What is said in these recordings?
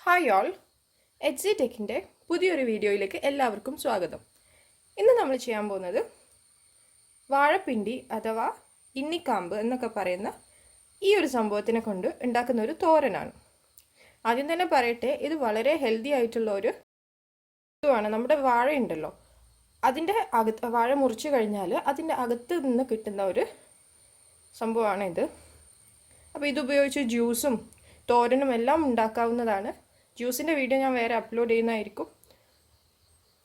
Hi all, H G ടെക്കിൻ്റെ പുതിയൊരു വീഡിയോയിലേക്ക് എല്ലാവർക്കും സ്വാഗതം. ഇന്ന് നമ്മൾ ചെയ്യാൻ പോകുന്നത് വാഴപ്പിണ്ടി അഥവാ ഇന്നിക്കാമ്പ് എന്നൊക്കെ പറയുന്ന ഈ ഒരു സംഭവത്തിനെ കൊണ്ട് ഉണ്ടാക്കുന്ന ഒരു തോരനാണ്. ആദ്യം തന്നെ പറയട്ടെ, ഇത് വളരെ ഹെൽത്തി ആയിട്ടുള്ള ഒരു ഇതുമാണ്. നമ്മുടെ വാഴയുണ്ടല്ലോ, അതിൻ്റെ വാഴ മുറിച്ച് കഴിഞ്ഞാൽ അതിൻ്റെ അകത്ത് നിന്ന് കിട്ടുന്ന ഒരു സംഭവമാണ് ഇത്. അപ്പോൾ ഇതുപയോഗിച്ച് ജ്യൂസും തോരനും എല്ലാം ഉണ്ടാക്കാവുന്നതാണ്. ജ്യൂസിൻ്റെ വീഡിയോ ഞാൻ വേറെ അപ്ലോഡ് ചെയ്യുന്നതായിരിക്കും.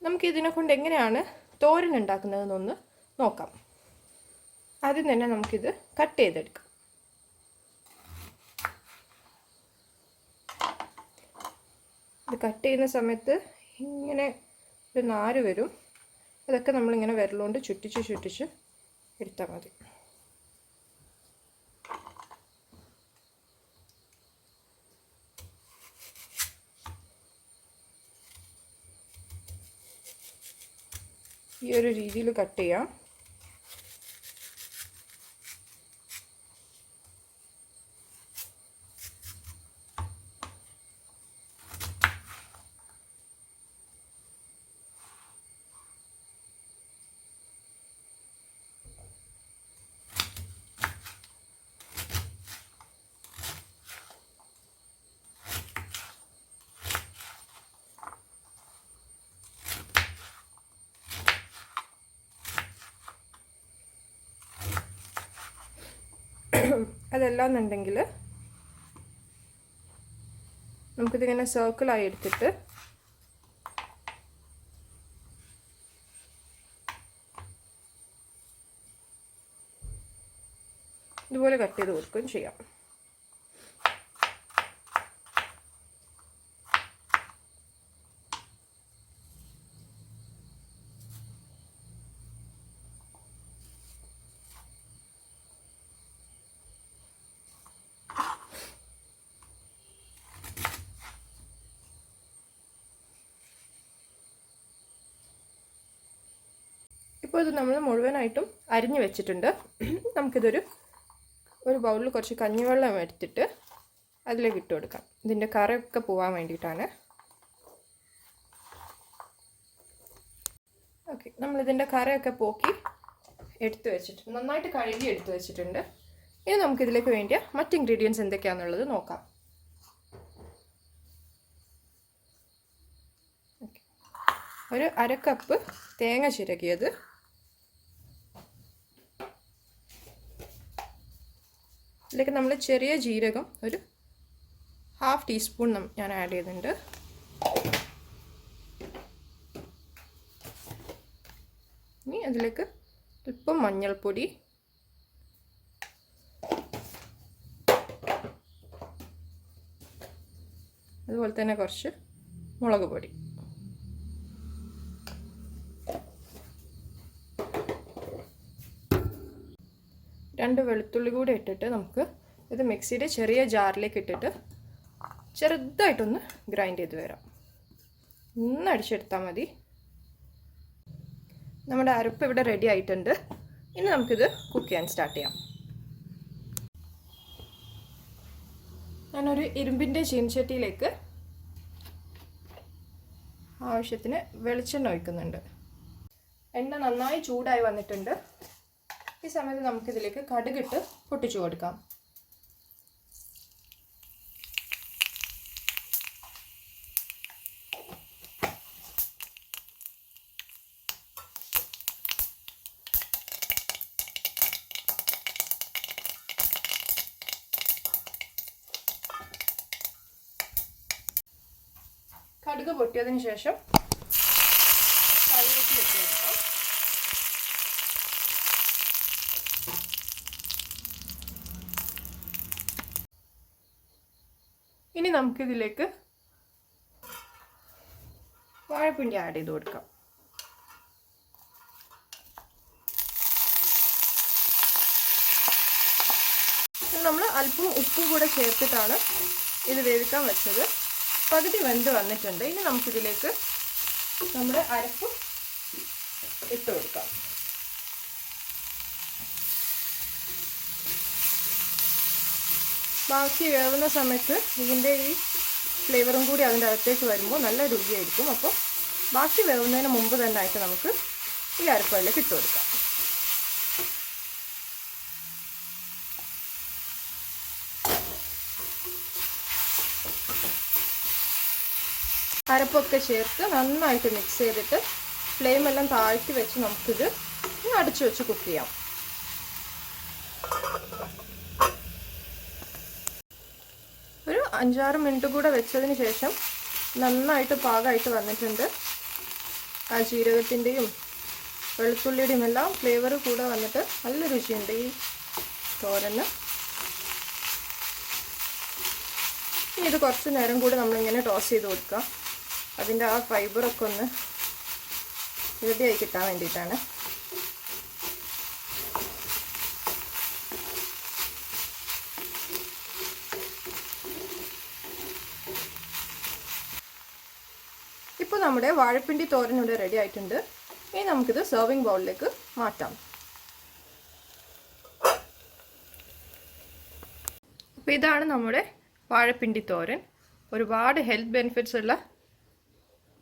നമുക്കിതിനെ കൊണ്ട് എങ്ങനെയാണ് തോരൻ ഉണ്ടാക്കുന്നതെന്നൊന്ന് നോക്കാം. ആദ്യം തന്നെ നമുക്കിത് കട്ട് ചെയ്തെടുക്കാം. ഇത് കട്ട് ചെയ്യുന്ന സമയത്ത് ഇങ്ങനെ ഒരു നാര് വരും. അതൊക്കെ നമ്മളിങ്ങനെ വിരലുകൊണ്ട് ചുറ്റിച്ച് എടുത്താൽ മതി. ഈ ഒരു രീതിയിൽ കട്ട് ചെയ്യാം. അതെല്ലാം എന്നുണ്ടെങ്കിൽ നമുക്കിതിങ്ങനെ സർക്കിളായി എടുത്തിട്ട് ഇതുപോലെ കട്ട് ചെയ്ത് കൊടുക്കുകയും ചെയ്യാം. ഇപ്പോൾ ഇത് നമ്മൾ മുഴുവനായിട്ടും അരിഞ്ഞു വെച്ചിട്ടുണ്ട്. നമുക്കിതൊരു ബൗളിൽ കുറച്ച് കഞ്ഞിവെള്ളം എടുത്തിട്ട് അതിലേക്ക് ഇട്ട് കൊടുക്കാം. ഇതിൻ്റെ കറയൊക്കെ പോകാൻ വേണ്ടിയിട്ടാണ്. ഓക്കെ, നമ്മളിതിൻ്റെ കറയൊക്കെ പോക്കി എടുത്ത് വെച്ചിട്ടുണ്ട്, നന്നായിട്ട് കഴുകി എടുത്ത് വെച്ചിട്ടുണ്ട്. ഇനി നമുക്കിതിലേക്ക് വേണ്ടിയ മറ്റ് ഇൻഗ്രീഡിയൻസ് എന്തൊക്കെയാണെന്നുള്ളത് നോക്കാം. ഒരു 1/2 കപ്പ് തേങ്ങ ചിരകിയത്, ഇതിലേക്ക് നമ്മൾ ചെറിയ ജീരകം ഒരു 1/2 ടീസ്പൂൺ ഞാൻ ആഡ് ചെയ്യുന്നുണ്ട്. ഇനി അതിലേക്ക് അല്പം മഞ്ഞൾപ്പൊടി, അതുപോലെ തന്നെ കുറച്ച് മുളക് പൊടി, രണ്ട് വെളുത്തുള്ളി കൂടി ഇട്ടിട്ട് നമുക്ക് ഇത് മിക്സിയുടെ ചെറിയ ജാറിലേക്ക് ഇട്ടിട്ട് ചെറുതായിട്ടൊന്ന് ഗ്രൈൻഡ് ചെയ്ത് വരാം. ഒന്ന് അടിച്ചെടുത്താൽ മതി. നമ്മുടെ അരപ്പ് ഇവിടെ റെഡി ആയിട്ടുണ്ട്. ഇനി നമുക്കിത് കുക്ക് ചെയ്യാൻ സ്റ്റാർട്ട് ചെയ്യാം. ഞാനൊരു ഇരുമ്പിൻ്റെ ചീനച്ചട്ടിയിലേക്ക് ആവശ്യത്തിന് വെളിച്ചെണ്ണ ഒഴിക്കുന്നുണ്ട്. എണ്ണ നന്നായി ചൂടായി വന്നിട്ടുണ്ട്. ഈ സമയത്ത് നമുക്കിതിലേക്ക് കടുകിട്ട് പൊട്ടിച്ചു കൊടുക്കാം. കടുക് പൊട്ടിയതിന് ശേഷം കറിവേപ്പില ഇട്ട് കൊടുക്കാം. ഇനി നമുക്കിതിലേക്ക് വാഴപ്പിണ്ടി ആഡ് ചെയ്ത് കൊടുക്കാം. നമ്മൾ അല്പം ഉപ്പും കൂടെ ചേർത്തിട്ടാണ് ഇത് വേവിക്കാൻ വെച്ചത്. പകുതി വെന്ത് വന്നിട്ടുണ്ട്. ഇനി നമുക്കിതിലേക്ക് നമ്മുടെ അരപ്പ് ഇട്ട് കൊടുക്കാം. ബാക്കി വേവുന്ന സമയത്ത് ഇതിൻ്റെ ഈ ഫ്ലേവറും കൂടി അതിൻ്റെ അകത്തേക്ക് വരുമ്പോൾ നല്ല രുചിയായിരിക്കും. അപ്പോൾ ബാക്കി വേവുന്നതിന് മുമ്പ് തന്നെ ആയിട്ട് നമുക്ക് ഈ അരപ്പയിലേക്ക് ഇട്ട് കൊടുക്കാം. അരപ്പൊക്കെ ചേർത്ത് നന്നായിട്ട് മിക്സ് ചെയ്തിട്ട് ഫ്ലെയിമെല്ലാം താഴ്ത്തി വെച്ച് നമുക്കിത് അടച്ചു വെച്ച് കുക്ക് ചെയ്യാം. ഒരു 5-6 മിനിറ്റ് കൂടെ വെച്ചതിന് ശേഷം നന്നായിട്ട് പാകമായിട്ട് വന്നിട്ടുണ്ട്. ആ ജീരകത്തിൻ്റെയും വെളുത്തുള്ളിയുടെയും എല്ലാം ഫ്ലേവർ കൂടെ വന്നിട്ട് നല്ല രുചിയുണ്ട് ഈ തോരന്. ഇനി ഇത് കുറച്ച് നേരം കൂടി നമ്മളിങ്ങനെ ടോസ് ചെയ്ത് കൊടുക്കുക. അതിൻ്റെ ആ ഫൈബറൊക്കെ ഒന്ന് റെഡിയായി കിട്ടാൻ വേണ്ടിയിട്ടാണ്. ഇപ്പോൾ നമ്മുടെ വാഴപ്പിണ്ടി തോരൻ ഇവിടെ റെഡി ആയിട്ടുണ്ട്. ഇനി നമുക്കിത് സെർവിങ് ബൗളിലേക്ക് മാറ്റാം. അപ്പോൾ ഇതാണ് നമ്മുടെ വാഴപ്പിണ്ടി തോരൻ. ഒരുപാട് ഹെൽത്ത് ബെനിഫിറ്റ്സ് ഉള്ള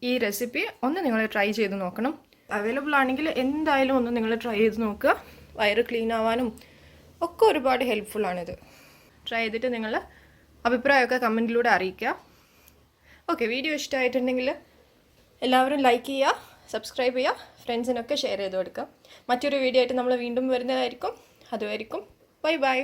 ഈ റെസിപ്പി ഒന്ന് നിങ്ങൾ ട്രൈ ചെയ്ത് നോക്കണം. അവൈലബിൾ ആണെങ്കിൽ എന്തായാലും ഒന്ന് നിങ്ങൾ ട്രൈ ചെയ്ത് നോക്കുക. വയറ് ക്ലീൻ ആവാനും ഒക്കെ ഒരുപാട് ഹെൽപ്ഫുള്ളാണിത്. ട്രൈ ചെയ്തിട്ട് നിങ്ങൾ അഭിപ്രായമൊക്കെ കമൻറ്റിലൂടെ അറിയിക്കുക. ഓക്കെ, വീഡിയോ ഇഷ്ടമായിട്ടുണ്ടെങ്കിൽ എല്ലാവരും ലൈക്ക് ചെയ്യുക, സബ്സ്ക്രൈബ് ചെയ്യുക, ഫ്രണ്ട്സിനൊക്കെ ഷെയർ ചെയ്ത് കൊടുക്കുക. മറ്റൊരു വീഡിയോ ആയിട്ട് നമ്മൾ വീണ്ടും വരുന്നതായിരിക്കും. അതുവരെയും ബൈ ബൈ.